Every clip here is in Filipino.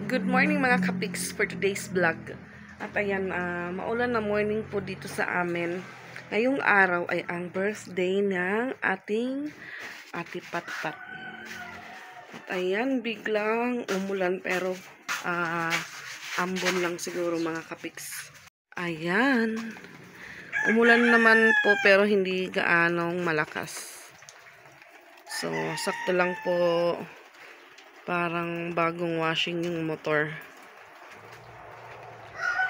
Good morning mga kapiks for today's vlog. At ayan, maulan na morning po dito sa amin. Ngayong araw ay ang birthday ng ating Ate Patpat. At ayan, biglang umulan pero ambon lang siguro mga kapiks. Ayan. Umulan naman po pero hindi gaanong malakas. So, sakto lang po. Parang bagong washing yung motor.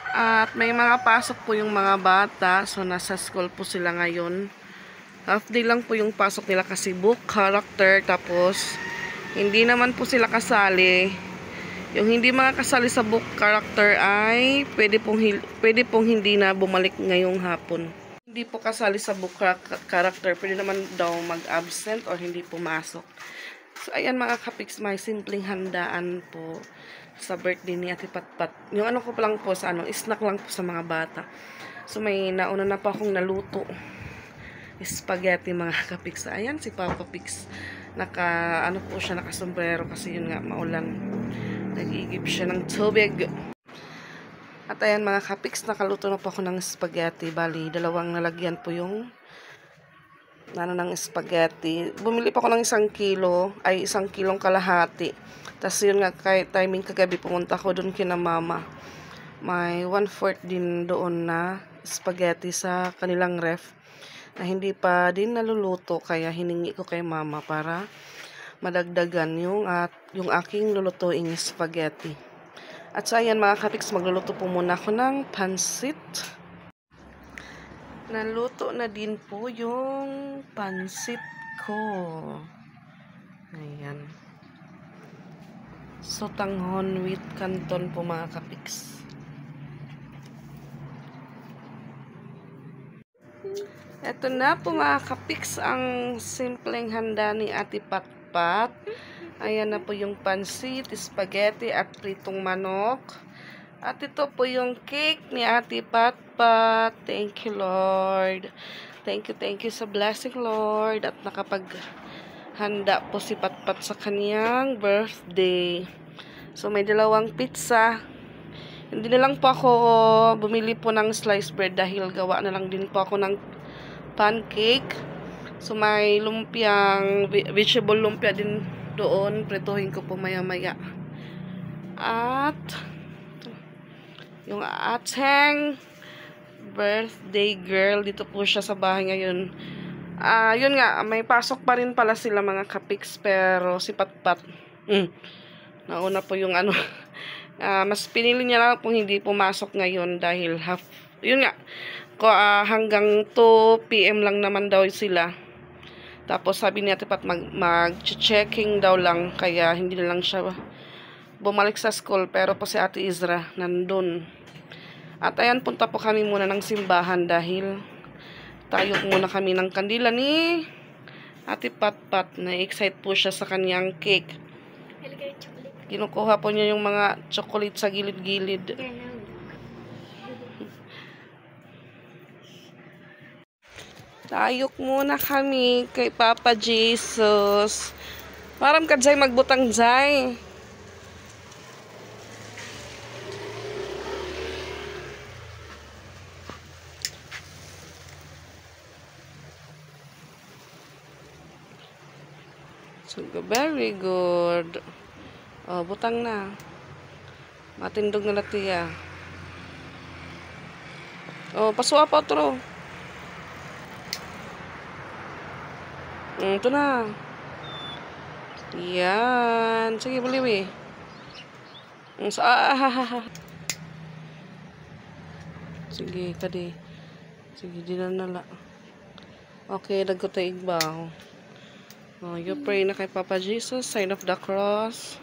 At may mga pasok po yung mga bata. So, nasa school po sila ngayon. Half day lang po yung pasok nila kasi book, character. Tapos, hindi naman po sila kasali. Yung hindi mga kasali sa book, character ay pwede pong hindi na bumalik ngayong hapon. Hindi po kasali sa book, character. Pwede naman daw mag-absent or hindi pumasok. So, ayan mga kapiks, may simpleng handaan po sa birthday ni Ate Patpat. Yung ano ko pa lang po sa snack lang po sa mga bata. So, may nauna na pa akong naluto. Spaghetti mga kapiks. Ayan si Papa Pix. Po siya, nakasombrero kasi yun nga, maulan. Nag-iigib siya ng tubig. At ayan mga kapiks, nakaluto na po ako ng spaghetti. Bali, dalawang nalagyan po yung ng spaghetti. Bumili pa ako ng 1 kilong kalahati. Tapos yun nga, kay timing kagabi, pumunta ko doon kina mama. May 1/4 din doon na spaghetti sa kanilang ref na hindi pa din naluluto. Kaya hiningi ko kay mama para madagdagan yung aking lulutuing spaghetti. At so ayan mga kapiks, magluluto po muna ako ng pansit. Naluto na din po yung pansit ko. Ayan. Sotanghon with canton po mga kapiks. Ito na po mga kapiks ang simpleng handa ni Ate Patpat. Ayan na po yung pansit, spaghetti at pritong manok. At ito po yung cake ni Ate Patpat. Thank you, Lord. Thank you sa blessing, Lord. At nakapaghanda po si Patpat sa kaniyang birthday. So, may 2 pizza. Hindi na lang po ako bumili po ng sliced bread dahil gawa na lang din po ako ng pancake. So, may vegetable lumpia din doon. Prituhin ko po maya-maya. At yung ating birthday girl, dito po siya sa bahay ngayon. Yun nga, may pasok pa rin pala sila mga kapiks, pero si Patpat, nauna po yung mas pinili niya lang kung hindi pumasok ngayon dahil yun nga, hanggang 2 PM lang naman daw sila. Tapos sabi ni Ate Pat, mag-checking daw lang, kaya hindi na lang siya bumalik sa school, pero po si Ate Izra nandun. At ayan, punta po kami muna ng simbahan dahil tayo muna kami ng kandila ni Ate Patpat. Na-excite po siya sa kanyang cake. Kinukuha po niya yung mga chocolate sa gilid-gilid. Tayok muna kami kay Papa Jesus. Maram ka dyan magbutang dyan. So, very good. Oh, butang na. Matindog na latiya. Oh, pasuwa pa otro. Ito na. Yan. Sige, baliwi. Sige, kadi. Sige, di na nala. Okay, dagot tayo igbaw. Oh, you pray na kay Papa Jesus, sign of the cross.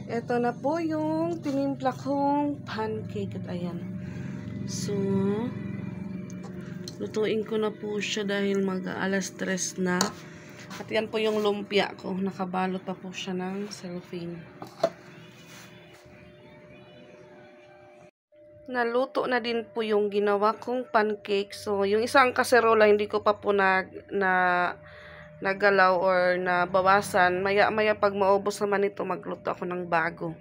Ito na po yung tinimpla kong pancake. At ayan. So, lutuin ko na po siya dahil mag-alas 3 na. At yan po yung lumpia ko. Nakabalot pa po siya ng cellophane. Naluto na din po yung ginawa kong pancake. So, yung isang kaserola hindi ko pa po nagalaw or nabawasan. Maya-maya pag maubos naman ito, magluto ako ng bago.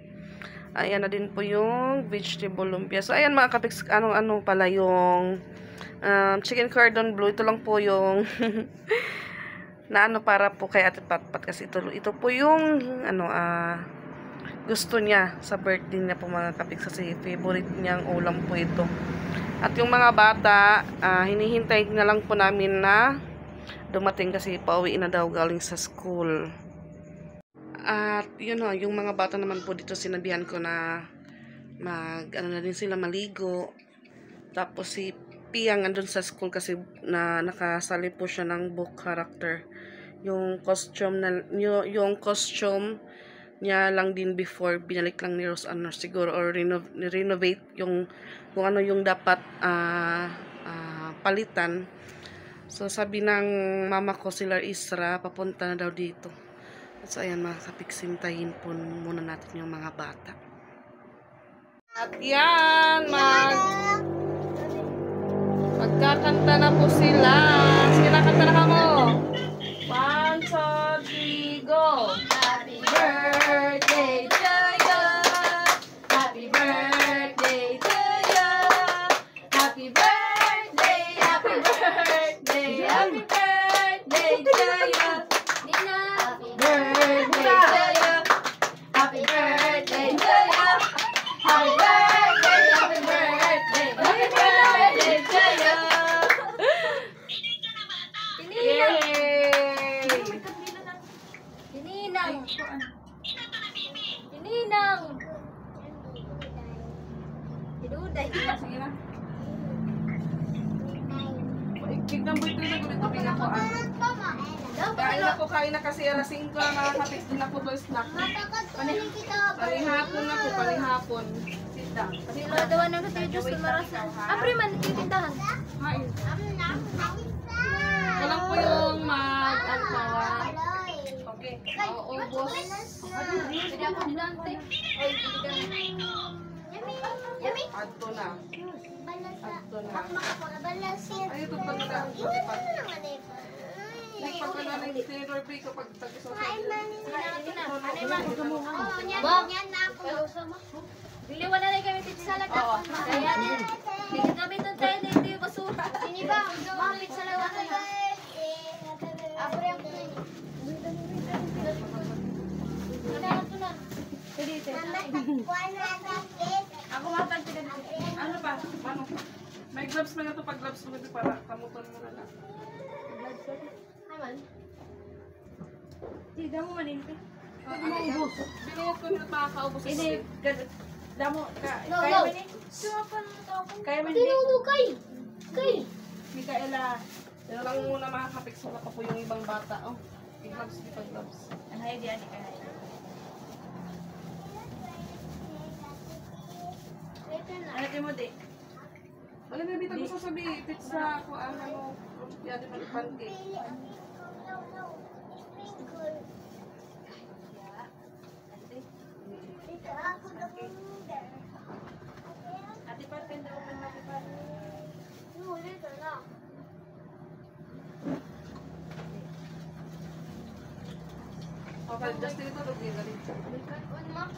Ayan na din po yung vegetable lumpia. So, ayan mga kapiks, ano pala yung chicken cordon bleu. Ito lang po yung na para po kay Ate Patpat kasi ito po yung gusto niya sa birthday niya po mga kapiks kasi favorite niyang ulam po ito. At yung mga bata, hinihintay na lang po namin na dumating kasi pauwi na daw galing sa school. At yun o, yung mga bata naman po dito sinabihan ko na na din sila maligo. Tapos si Piyang andun sa school kasi nakasali po siya ng book character. Yung costume niya lang din before, binalik lang ni Rose siguro or renovate yung kung ano yung dapat palitan. So sabi ng mama ko sila Isra, papunta na daw dito. So ayan mga kapiksintahin po muna natin yung mga bata. At yan, magkakanta na po sila. Sige na, kanta na ka mo. 1, 2, 3, go! Happy birthday to you. Happy birthday to you. Happy birthday, happy birthday, happy birthday to you. Nina, happy birthday to you. Happy birthday to you. Happy birthday, happy birthday, happy birthday to you. Ninang. Ninang. Iduday. Sige na. Tignan mo ito na gulit na pingakuan. Kain na kasi alas 5 na mga kapiks, din ako doon snack. Palihapon na po, palihapon. Sit down. Sila daw ng katijos kung marasa. Apre man, titindahan. Hain. Walang po yung mag-antawa. Okay. Ubos. Pwede ako dinante. Oy, yummy. Adto na. Adto na. Balasin. Ay, ito pag nagpagkala ng exterior break kapag tag-isosay. Diliwa na rin kami pizza salad. Kaya hindi kami doon tayo na hindi yung basura. Sini ba? Mga pizza salad ako na. Apre ang Ako matag ka dito. Ano pa? Ano? May gloves na ito pag gloves mo ito para kamuton mo na lang. Naman. Tidak mo maninte. Pwede mo ubos. Binayat ko nila makakaubos. Ini damo No, kaya no. man ni kaya man Tinulog kay. Mikaela Yan lang muna mga kapiks na pa po yung ibang bata. Oh, i-gloves, i-gloves. ang hayag yan kaya. Ano mo di? Wala na bitag gusto sabi, pizza ko ang lumpia di man pancake. Ati pa penda ko man ati pa. Okay, just dito to di dali.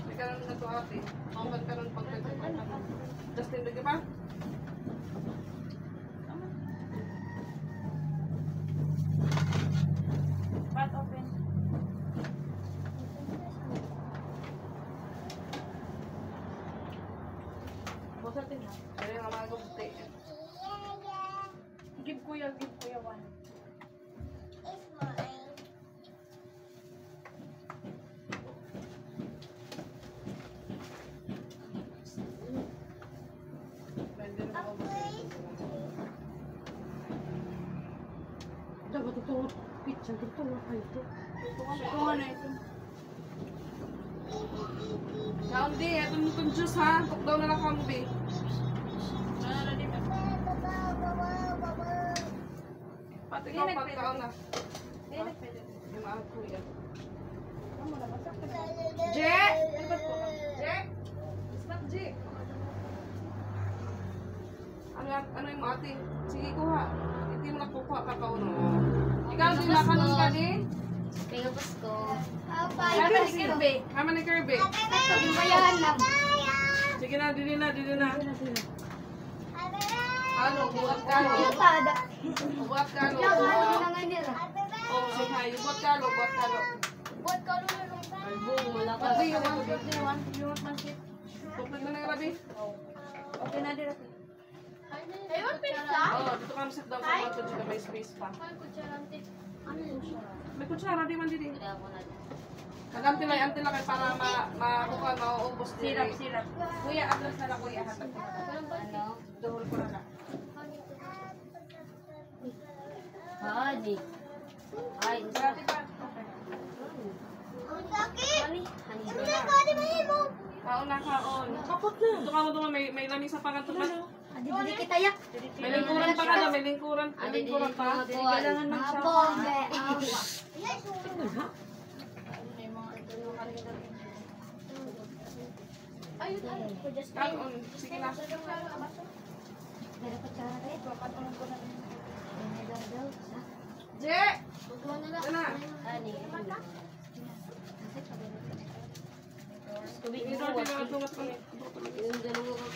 May karon na to ate. Mauman karon pag Justin lagi pa? Pat open. Bosa tin ha. Kaya nga mga gubte. Give kuya one. Pwede na ako. Dapat ito pizza dito wala kayo to. Ito na ito. Kaon di, ito nitong juice ha. Cook daw na lang kamo be. Ano di ba? Pati ikaw pagkaon na. Dili pwede. Yung mga kuya. Amo na masak. Je! Je! Smart Je! Ano yung ate? Sige, kuha. Hindi mo nakukuha kakaon mo. Ikaw, di makanon ka di? Kaya Pasko. Kama ni Kirby. Kama ni Kirby. Pagbayahan na. Sige na, dili na. Ano, buhat ka lo. Buhat ka lo. Oh, sige ha. Buhat ka lo. Buat ka lalo nung Wala ka. Sige, you want pancit? Complete na yung rabi? Okay na, dira. Ayun, pizza? Oh, dito ka sit down sa mga to dito, may space pa. May kutsara, di man dito. Nag-antilay kayo para makuha, mauubos din. Sirap. Kuya, atlas na lang kuya. Hatag ko. Duhol ko na lang. Honey. Ay, Grabe pa. Kaon na kaon. Kapot na. Ito ka mo doon, may lamisa pa ka doon. Dili kita yak. May lingkuran pa ka na, may lingkuran pa. Kailangan Kaon, sige na. Je! Ito na. Ito, tungat ko.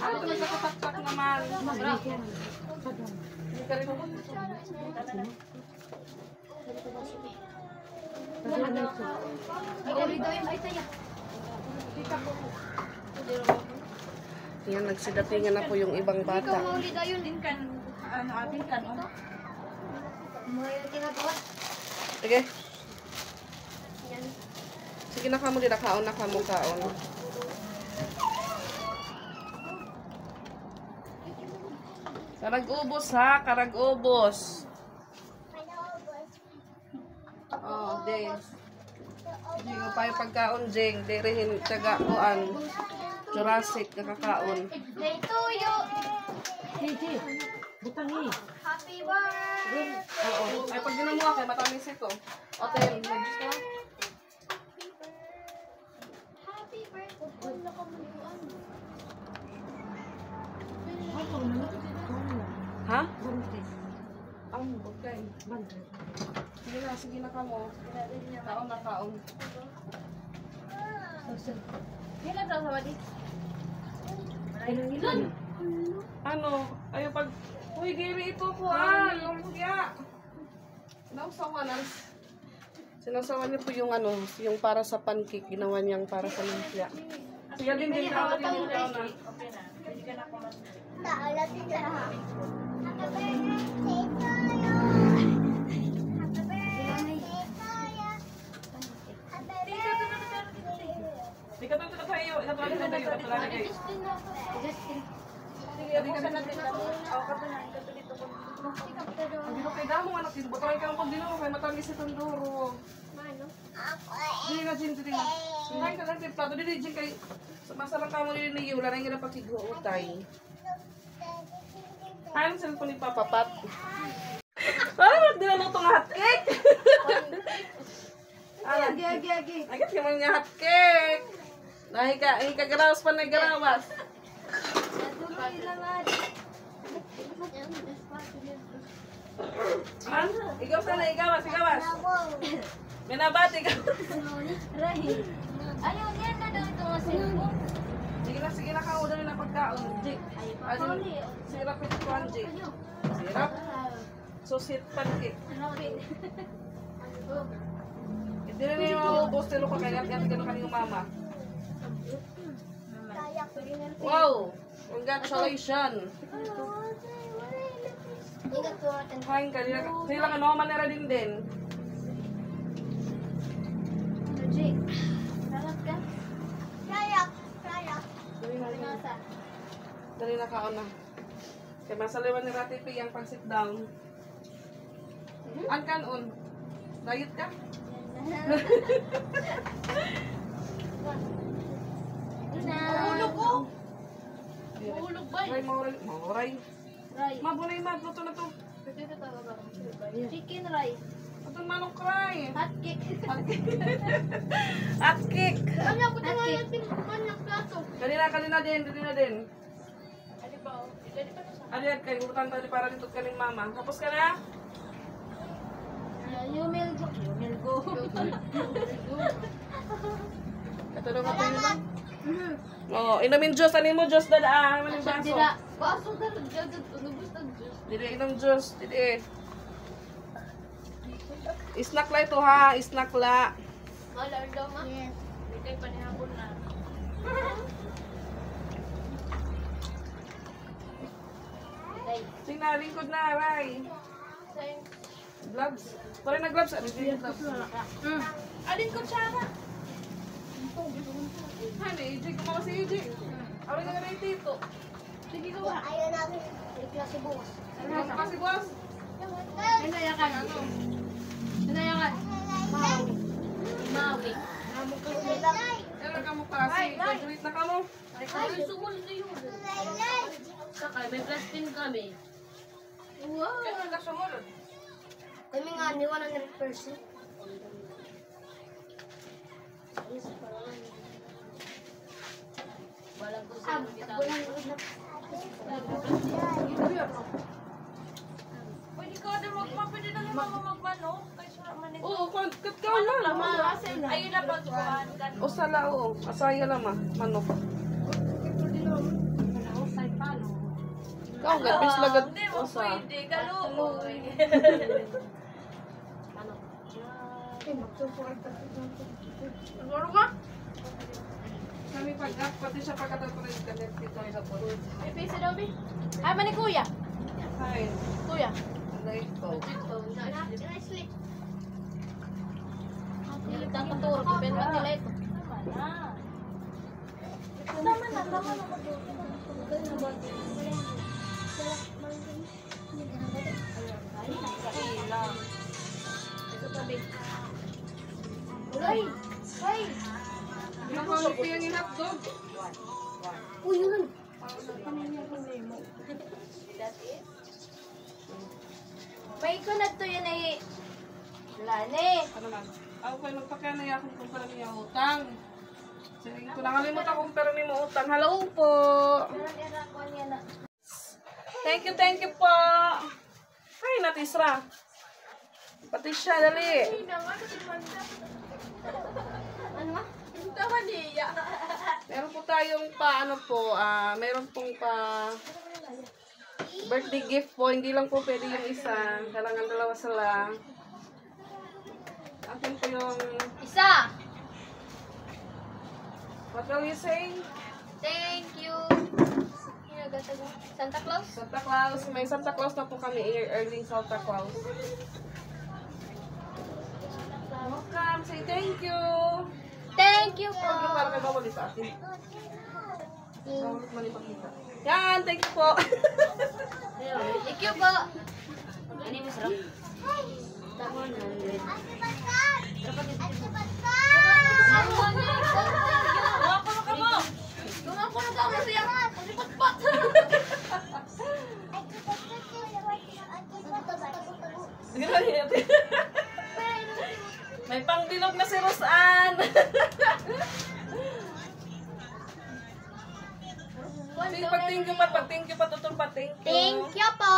Ano ito sa kataktak naman? Hindi ka rin ako. Yan, nagsidatingan na po yung ibang bata. Sige. Sige na kamo, kaon na kamo kaon. Karag-ubos ha, karag-ubos. Oh, Jeng. Jeng, payo pagkaon, Jeng. Dirihin, tagakuan. Jurassic, nakakaon. Day to you. Butangi. Happy birthday. Oo. Ay, pag ginamuha kayo, matamis ito. Hotel, mag-gusto ka? Happy birthday. Wala ka maluan. Ha? Ang bukay. Sige na kamo. Kaon na kaon. Kailan daw sa di? Ano? Ayaw pag... Uy, Gary, ito ko lumpia. Sinasawa niyo po yung ano, yung para sa pancake, ginawa niyang para sa lumpia. Sige din kaon na. Okay na. Pwede ka na kumain. Naalat din ha. Ikaw ito tayo. Ito tayo. Sige, buksan natin. Hindi mo kayo damo, anak. Butangin ka lang pag dino. Kaya matangis itong duro. Dili na, Jin. Kumain ka lang sa plato. Dili, Jin, kayo. Masalang ka mo nila ni Yu. Wala na yung napakiguutay. Anong cellphone ni Papa Pat? Parang di na itong hotcake. Agi. Agad ka man nga hotcake. Garawas pa na garawas. Ikaw sana, igawas. Minabati ka. Ayun, yan na daw ito kasi. Sige na ka, udah na pagkaon. Jik. Sirap ito ko, Jik. Sirap. Susit pancake. Hindi na niyo maubos, tilo ka kaya ganti ka na kaniyong mama. Wow! Congratulations! Kain ka, sila ka naman nila din. Jake, salamat ka? Dali na kaon na. Kaya masaliwan ni Rati P ang pag-sit down. Ang kanon? Diet ka? Mahulog ko! Mahulog ba? Mauray. Rice. Mabunay luto na to. Chicken rice. Atong manong cry. Hot cake. Hot cake. Ano ko tayo natin ng plato? Dali na din. Ano ba? Ayan, kayo butan tayo para dito kaning mama. Tapos ka na? Yumilgo. Ito daw ka tayo lang. Oo, inumin juice. Ano mo juice dada? Ano yung baso? Baso na rin dyan. Nubos ng Diyos. Dili, inom juice. Dili. Snack la ito ha. Snack la. Malar daw ma? Yes. Hindi kayo panihapon na. Sige na, lingkod na, Ray. Gloves. Pare na gloves. Ano yung gloves? Alin ko siya na? Hani, EJ. Kumawa si EJ. Awin na nga na yung tito. Sige ko ba? Ayaw namin. May klase bukas. Ano ka si boss? Inayakan. Ano? Inayakan. Mawi. Ano ka mo klase? Graduate na ka mo? Ay, sumunod na yun. Sakay, may plus pin kami. Wow. Ano ka sumunod? Kami nga, ni 100%. Walang ko sa kita. Pwede ka din magpapwede na yung mga magmanok. Kaya sura man ito. Oo, kat ka na. Ayun na pagkuhan ka. O sala o. Asaya lang ah. Manok. Ikaw, gabis lagad. Hindi mo O sa. pwede. Galuoy. Siguro ka? Kami pag-up, pati siya pagkatapunin ka dito ay lapot. May pisa daw, Bi. Ay, mani kuya. Hi. Kuya. Ito. Nicely. Tatuturo ko, pero nila ito. Tama na. Ito pa, Bi. Ay! Nakuha yung hotdog. Uy, yun! May kunad to yun ay... Lani! Ano man? Ako kayo magpakanay akong kumpara niya utang. Sige ko nakalimutan kung pero ni mo utang. Hello po. Thank you po. Ay, natisra. Pati siya, dali. Ano ma? Tama niya. Meron po tayong meron pong birthday gift po. Hindi lang po pwede yung isa. Kailangan dalawa sila. Akin po yung, Isa! what will you say? Thank you! Santa Claus? Santa Claus. May Santa Claus na po kami. Early Santa Claus. Welcome. Say thank you. Thank you po! Ano para kayo bawali sa atin? Bawali man ipakita. Yan, thank you po. Thank you po! Ano yung masarap? Tama na. May pangbilog na si Rosan. Pag-thank you pa, tutong pa-thank you. Thank you po!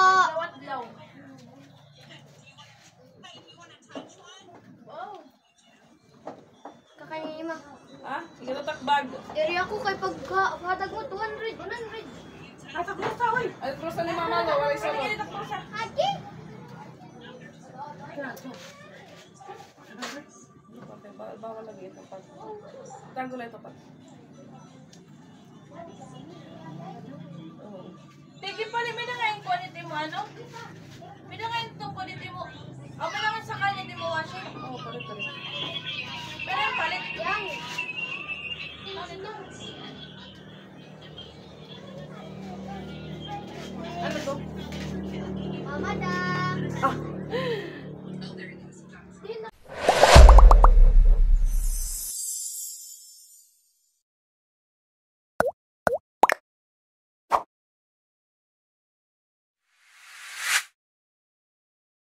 Kakainin mo. Ha? Sige na takbag. Area ko kay pagka, hadag mo 200, 100. Ay, Rosan ni Mama, wala isa mo. Hagi? Okay, bawal lagi ito pag. Tango na ito pag. Tigil pa rin, may nangayon quality mo, ano? May nangayon itong quality mo. O, may nangayon sa kanya, di mo washing. Oo, palit. Pero yung palit, Yang. ano ito?